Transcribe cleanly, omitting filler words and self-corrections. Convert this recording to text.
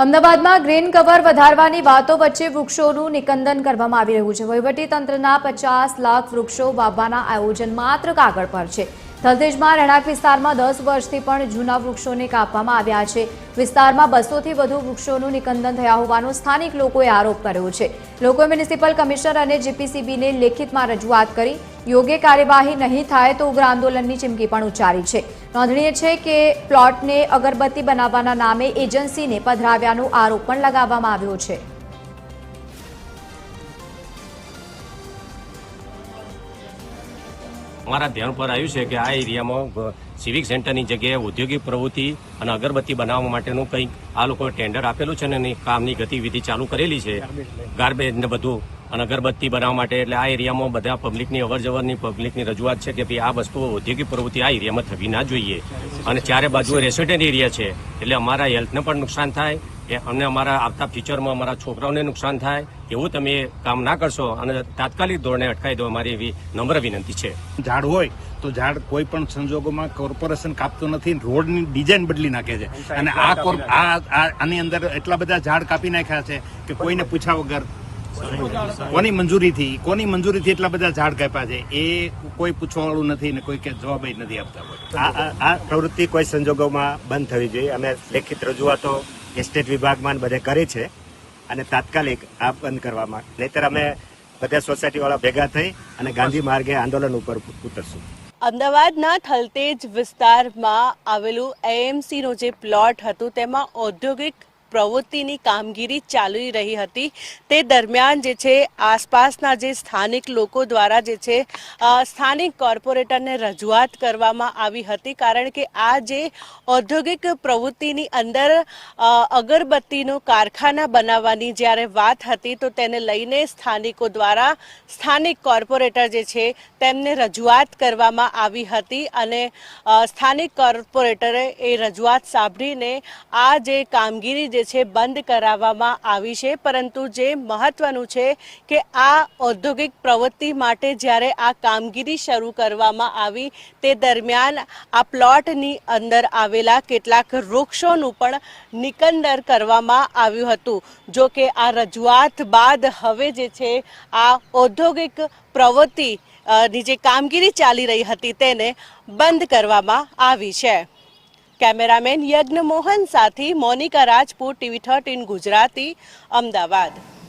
અમદાવાદમાં green cover વધારવાની વાતો વચ્ચે વૃક્ષોનું નિકંદન કરવામાં આવી રહ્યું છે। વહીવટીતંત્રના 50 લાખ વૃક્ષો વાવવાના આયોજન માત્ર કાગળ પર છે। થલતેજમાં રહેણાંક વિસ્તારમાં 10 વર્ષથી પણ જૂના વૃક્ષોને કાપવામાં આવ્યા છે। વિસ્તારમાં 200થી વધુ વૃક્ષોનું નિકંદન થયા હોવાનો સ્થાનિક લોકોએ આરોપ કર્યો છે। લોકોએ મ્યુનિસિપલ કમિશનર અને જીપીસીબીને લેખિતમાં રજૂઆત કરી યોગ્ય કાર્યવાહી નહીં થાય તો ઉગ્ર આંદોલનની ચીમકી પણ ઉચ્ચારી છે। નોંધનીય છે કે પ્લોટને અગરબત્તી બનાવવાના નામે એજન્સીને પધરાવ્યાનો આરોપ પણ લગાવવામાં આવ્યો છે। हमारा ध्यान पर आयु है कि आ एरिया में सिविक सेंटर की जगह औद्योगिक प्रवृत्ति और अगरबत्ती बनावा माटेनु कई आ लोग टेंडर आपेलू है ने कामनी गतिविधि चालू करेली है। गार्बेज ने बधु और अगरबत्ती बनावा माटे एटले आ एरिया में बधा पब्लिकनी अवरजवरनी पब्लिकनी रजूआत है कि भाई आ वस्तु औद्योगिक प्रवृत्ति आ एरिया में थवी ना जोईए और चारे बाजू रेसिडेंट एरिया है एटले अमारा हेल्थने पण नुकसान थाय અને અમારા આવતા ફ્યુચરમાં અમારા છોકરાઓને નુકસાન થાય એવું તમે કામ ના કરશો અને તાત્કાલિક ધોરણે અટકાવી દો અમારી એવી નમ્ર વિનંતી છે। ઝાડ હોય તો ઝાડ કોઈ પણ સંજોગોમાં કોર્પોરેશન કાપતું નથી, રોડની ડિઝાઇન બદલી નાખે છે અને આની અંદર એટલા બધા ઝાડ કાપી નાખ્યા છે કે કોઈને પૂછ્યા વગર કોની મંજૂરીથી એટલા બધા ઝાડ કાપ્યા છે એ કોઈ પૂછવાવાળું નથી ને કોઈ કે જવાબ જ નથી આપતા। આ પ્રવૃત્તિ કોઈ સંજોગોમાં બંધ થવી જોઈએ। અમે લેખિત રજૂઆતો એસ્ટેટ વિભાગમાં બધે કરી છે અને તાત્કાલિક આ બંધ કરવામાં, નહીતર અમે બધા સોસાયટીવાળા ભેગા થઈ અને ગાંધી માર્ગે આંદોલન ઉપર ઉતરશું। અમદાવાદના થલતેજ વિસ્તારમાં આવેલું એએમસી નો જે પ્લોટ હતું તેમાં ઔદ્યોગિક પ્રવૃત્તિની કામગીરી ચાલી રહી હતી। તે દરમિયાન જે છે આસપાસના જે સ્થાનિક લોકો દ્વારા જે છે સ્થાનિક કોર્પોરેટરને રજૂઆત કરવામાં આવી હતી, કારણ કે આ જે ઔદ્યોગિક પ્રવૃત્તિની અંદર અગરબત્તીનું કારખાના બનાવવાની જ્યારે વાત હતી તો તેને લઈને સ્થાનિકો દ્વારા સ્થાનિક કોર્પોરેટર જે છે તેમને રજૂઆત કરવામાં આવી હતી અને સ્થાનિક કોર્પોરેટરે એ રજૂઆત સાંભળીને આ જે કામગીરી છે બંધ કરાવવામાં આવી છે। પરંતુ જે મહત્વનું છે કે આ ઔદ્યોગિક પ્રવૃત્તિ માટે જ્યારે આ કામગીરી શરૂ કરવામાં આવી તે દરમિયાન આ પ્લોટની અંદર આવેલા કેટલાક વૃક્ષોનું પણ નિકંદન કરવામાં આવ્યું હતું। જો કે આ રજૂઆત બાદ હવે જે છે આ ઔદ્યોગિક પ્રવૃત્તિ ની જે કામગીરી ચાલી રહી હતી તેને બંધ કરવામાં આવી છે। કેમેરામેન યજ્ઞ મોહન સાથે મોનિકા રાજપૂત, TV13 ગુજરાતી, અમદાવાદ।